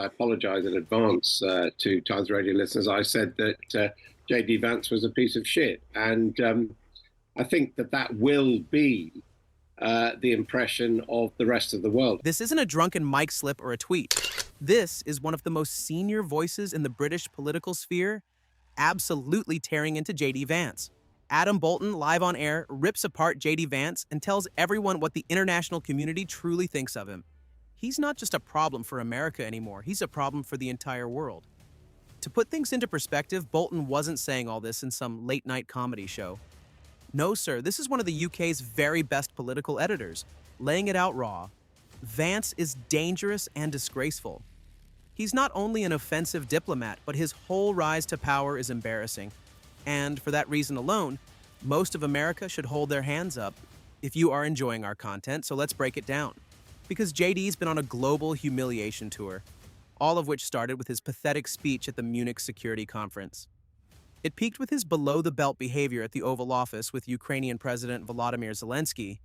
I apologize in advance to Times Radio listeners. I said that JD Vance was a piece of shit. And I think that will be the impression of the rest of the world. This isn't a drunken mic slip or a tweet. This is one of the most senior voices in the British political sphere, absolutely tearing into JD Vance. Adam Boulton, live on air, rips apart JD Vance and tells everyone what the international community truly thinks of him. He's not just a problem for America anymore, he's a problem for the entire world. To put things into perspective, Boulton wasn't saying all this in some late-night comedy show. No, sir, this is one of the UK's very best political editors, laying it out raw. Vance is dangerous and disgraceful. He's not only an offensive diplomat, but his whole rise to power is embarrassing. And for that reason alone, most of America should hold their hands up if you are enjoying our content, so let's break it down. Because JD's been on a global humiliation tour, all of which started with his pathetic speech at the Munich Security Conference. It peaked with his below-the-belt behavior at the Oval Office with Ukrainian President Volodymyr Zelenskyy,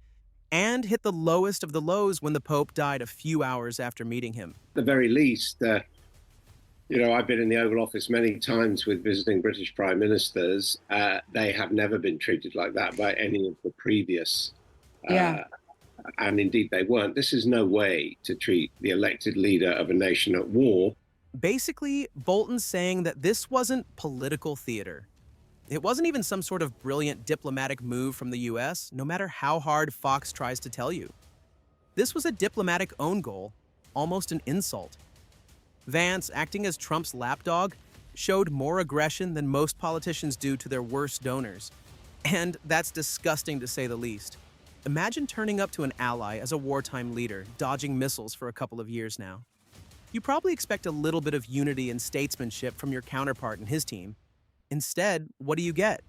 and hit the lowest of the lows when the Pope died a few hours after meeting him. At the very least, I've been in the Oval Office many times with visiting British prime ministers. They have never been treated like that by any of the previous. And indeed, they weren't. This is no way to treat the elected leader of a nation at war. Basically, Boulton's saying that this wasn't political theater. It wasn't even some sort of brilliant diplomatic move from the US, no matter how hard Fox tries to tell you. This was a diplomatic own goal, almost an insult. Vance, acting as Trump's lapdog, showed more aggression than most politicians do to their worst donors. And that's disgusting to say the least. Imagine turning up to an ally as a wartime leader, dodging missiles for a couple of years now. You probably expect a little bit of unity and statesmanship from your counterpart in his team. Instead, what do you get?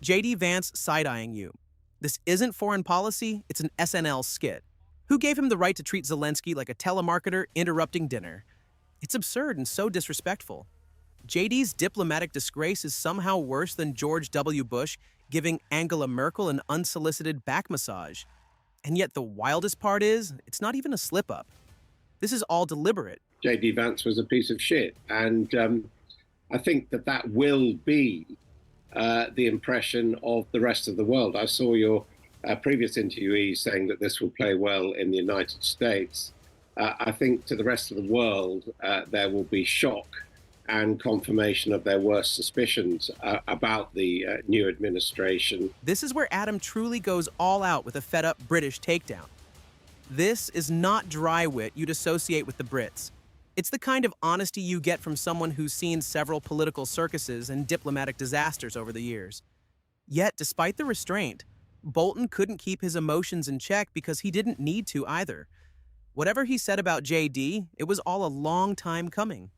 JD Vance side-eyeing you. This isn't foreign policy, it's an SNL skit. Who gave him the right to treat Zelenskyy like a telemarketer interrupting dinner? It's absurd and so disrespectful. JD's diplomatic disgrace is somehow worse than George W. Bush giving Angela Merkel an unsolicited back massage. And yet the wildest part is, it's not even a slip-up. This is all deliberate. JD Vance was a piece of shit. And I think that will be the impression of the rest of the world. I saw your previous interviewee saying that this will play well in the United States. I think to the rest of the world, there will be shock and confirmation of their worst suspicions about the new administration. This is where Adam truly goes all out with a fed-up British takedown. This is not dry wit you'd associate with the Brits. It's the kind of honesty you get from someone who's seen several political circuses and diplomatic disasters over the years. Yet, despite the restraint, Boulton couldn't keep his emotions in check because he didn't need to either. Whatever he said about JD, it was all a long time coming.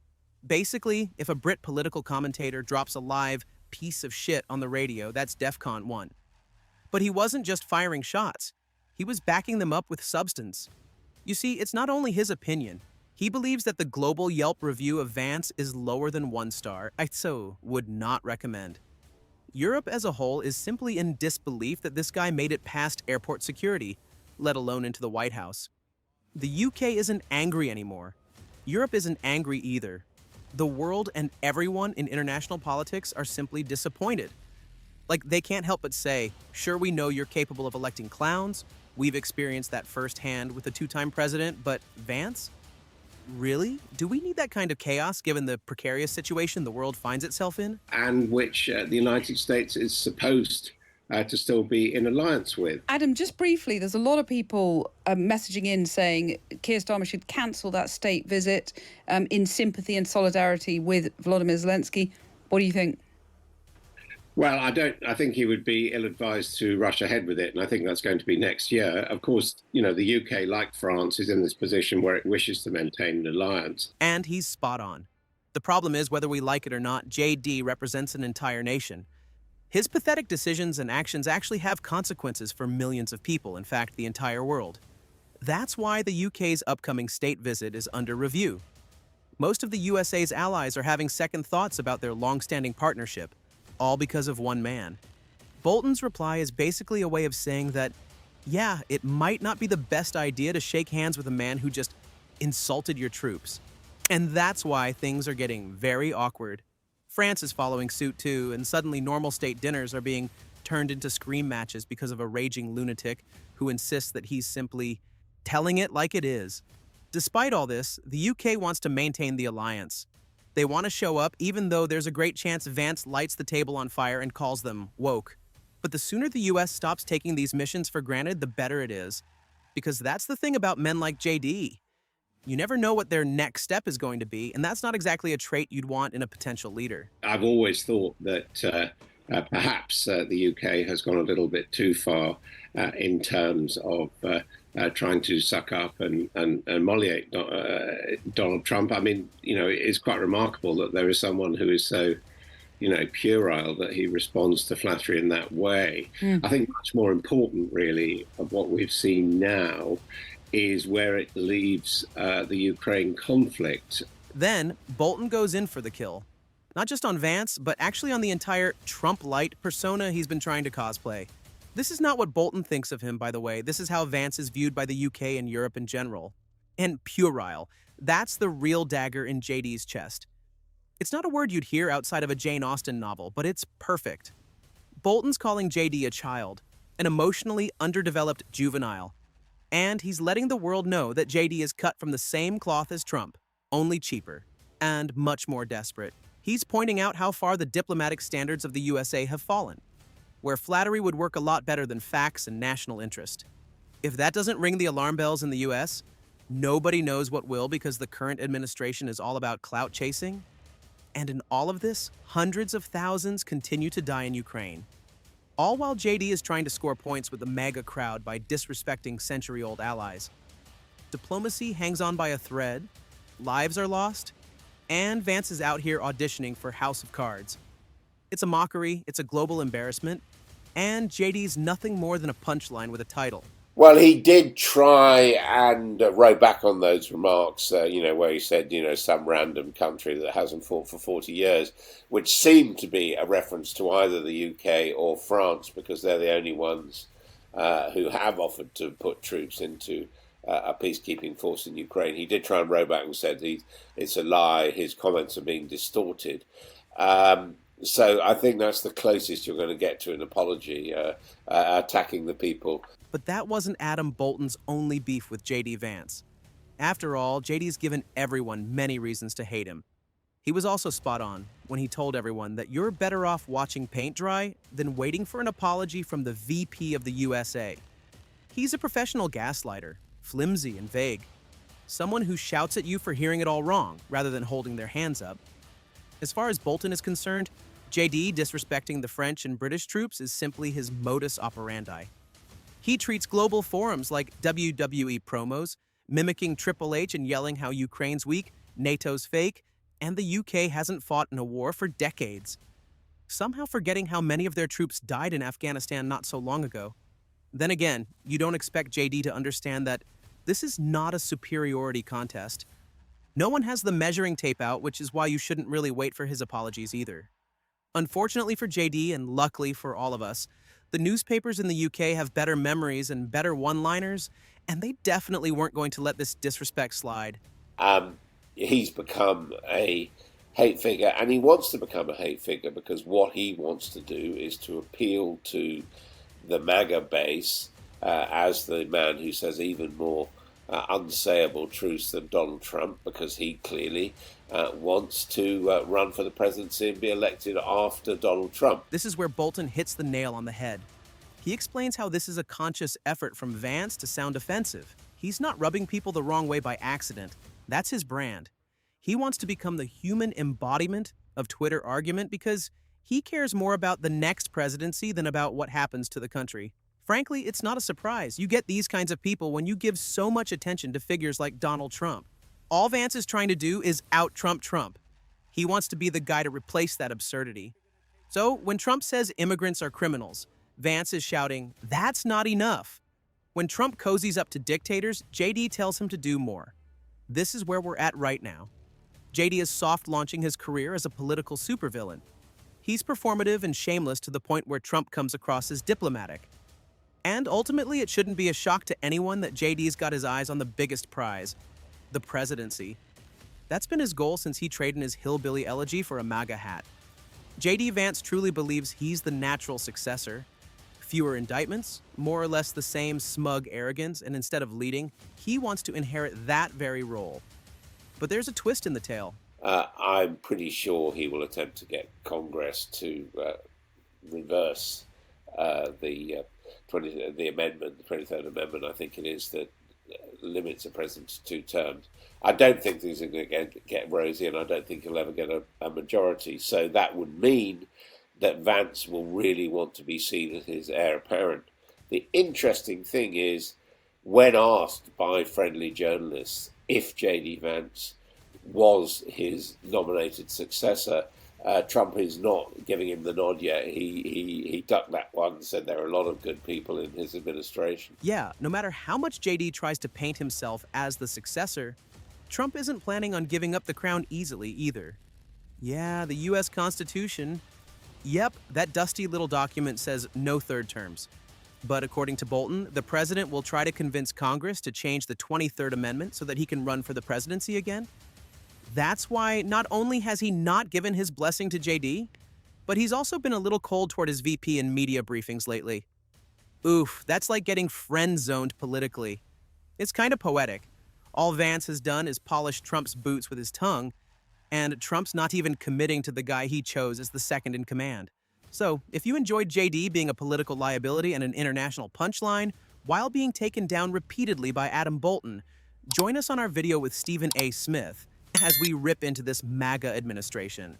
Basically, if a Brit political commentator drops a live piece of shit on the radio, that's DEFCON 1. But he wasn't just firing shots. He was backing them up with substance. You see, it's not only his opinion. He believes that the global Yelp review of Vance is lower than 1 star. I so would not recommend. Europe as a whole is simply in disbelief that this guy made it past airport security, let alone into the White House. The UK isn't angry anymore. Europe isn't angry either. The world and everyone in international politics are simply disappointed. Like, they can't help but say, sure, we know you're capable of electing clowns. We've experienced that firsthand with a 2-time president, but Vance? Really? Do we need that kind of chaos given the precarious situation the world finds itself in? And which the United States is supposed to still be in alliance with. Adam, just briefly, there's a lot of people messaging in saying Keir Starmer should cancel that state visit in sympathy and solidarity with Volodymyr Zelenskyy. What do you think? Well, I think he would be ill-advised to rush ahead with it, and I think that's going to be next year. Of course, the UK, like France, is in this position where it wishes to maintain an alliance. And he's spot on. The problem is, whether we like it or not, JD represents an entire nation. His pathetic decisions and actions actually have consequences for millions of people, in fact, the entire world. That's why the UK's upcoming state visit is under review. Most of the USA's allies are having second thoughts about their long-standing partnership, all because of one man. Boulton's reply is basically a way of saying that, yeah, it might not be the best idea to shake hands with a man who just insulted your troops. And that's why things are getting very awkward. France is following suit too, and suddenly normal state dinners are being turned into scream matches because of a raging lunatic who insists that he's simply telling it like it is. Despite all this, the UK wants to maintain the alliance. They want to show up even though there's a great chance Vance lights the table on fire and calls them woke. But the sooner the US stops taking these missions for granted, the better it is. Because that's the thing about men like JD. You never know what their next step is going to be, and that's not exactly a trait you'd want in a potential leader. I've always thought that perhaps the UK has gone a little bit too far in terms of trying to suck up and emulate Donald Trump. I mean, it's quite remarkable that there is someone who is so, puerile that he responds to flattery in that way. I think much more important, really, of what we've seen now is where it leaves the Ukraine conflict. Then, Boulton goes in for the kill. Not just on Vance, but actually on the entire Trump-light persona he's been trying to cosplay. This is not what Boulton thinks of him, by the way. This is how Vance is viewed by the UK and Europe in general. And puerile. That's the real dagger in JD's chest. It's not a word you'd hear outside of a Jane Austen novel, but it's perfect. Boulton's calling JD a child, an emotionally underdeveloped juvenile. And he's letting the world know that JD is cut from the same cloth as Trump, only cheaper, and much more desperate. He's pointing out how far the diplomatic standards of the USA have fallen, where flattery would work a lot better than facts and national interest. If that doesn't ring the alarm bells in the US, nobody knows what will, because the current administration is all about clout chasing. And in all of this, hundreds of thousands continue to die in Ukraine. All while JD is trying to score points with the MAGA crowd by disrespecting century-old allies. Diplomacy hangs on by a thread, lives are lost, and Vance is out here auditioning for House of Cards. It's a mockery, it's a global embarrassment, and JD's nothing more than a punchline with a title. Well, he did try and row back on those remarks, where he said, some random country that hasn't fought for 40 years, which seemed to be a reference to either the UK or France, because they're the only ones who have offered to put troops into a peacekeeping force in Ukraine. He did try and row back and said it's a lie, his comments are being distorted. So I think that's the closest you're going to get to an apology, attacking the people. But that wasn't Adam Boulton's only beef with JD Vance. After all, JD's given everyone many reasons to hate him. He was also spot on when he told everyone that you're better off watching paint dry than waiting for an apology from the VP of the USA. He's a professional gaslighter, flimsy and vague. Someone who shouts at you for hearing it all wrong, rather than holding their hands up. As far as Boulton is concerned, JD disrespecting the French and British troops is simply his modus operandi. He treats global forums like WWE promos, mimicking Triple H and yelling how Ukraine's weak, NATO's fake, and the UK hasn't fought in a war for decades. Somehow forgetting how many of their troops died in Afghanistan not so long ago. Then again, you don't expect JD to understand that this is not a superiority contest. No one has the measuring tape out, which is why you shouldn't really wait for his apologies either. Unfortunately for JD, and luckily for all of us, the newspapers in the UK have better memories and better one-liners, and they definitely weren't going to let this disrespect slide. He's become a hate figure, and he wants to become a hate figure because what he wants to do is to appeal to the MAGA base as the man who says even more unsayable truths than Donald Trump, because he clearly wants to run for the presidency and be elected after Donald Trump. This is where Boulton hits the nail on the head. He explains how this is a conscious effort from Vance to sound offensive. He's not rubbing people the wrong way by accident. That's his brand. He wants to become the human embodiment of Twitter argument because he cares more about the next presidency than about what happens to the country. Frankly, it's not a surprise. You get these kinds of people when you give so much attention to figures like Donald Trump. All Vance is trying to do is out-Trump Trump. He wants to be the guy to replace that absurdity. So when Trump says immigrants are criminals, Vance is shouting, "That's not enough." When Trump cozies up to dictators, JD tells him to do more. This is where we're at right now. JD is soft-launching his career as a political supervillain. He's performative and shameless to the point where Trump comes across as diplomatic. And ultimately, it shouldn't be a shock to anyone that JD's got his eyes on the biggest prize, the presidency. That's been his goal since he traded in his hillbilly elegy for a MAGA hat. JD Vance truly believes he's the natural successor. Fewer indictments, more or less the same smug arrogance, and instead of leading, he wants to inherit that very role. But there's a twist in the tale. I'm pretty sure he will attempt to get Congress to reverse the amendment, the 23rd Amendment, I think it is, that limits a president to 2 terms. I don't think things are going to get rosy, and I don't think he'll ever get a majority. So that would mean that Vance will really want to be seen as his heir apparent. The interesting thing is, when asked by friendly journalists if JD Vance was his nominated successor, Trump is not giving him the nod yet. He ducked that one and said there are a lot of good people in his administration. Yeah, no matter how much JD tries to paint himself as the successor, Trump isn't planning on giving up the crown easily either. Yeah, the US Constitution. Yep, that dusty little document says no 3rd terms. But according to Boulton, the president will try to convince Congress to change the 23rd Amendment so that he can run for the presidency again. That's why not only has he not given his blessing to JD, but he's also been a little cold toward his VP in media briefings lately. Oof, that's like getting friend-zoned politically. It's kind of poetic. All Vance has done is polish Trump's boots with his tongue, and Trump's not even committing to the guy he chose as the second in command. So, if you enjoyed JD being a political liability and an international punchline, while being taken down repeatedly by Adam Boulton, join us on our video with Stephen A. Smith as we rip into this MAGA administration.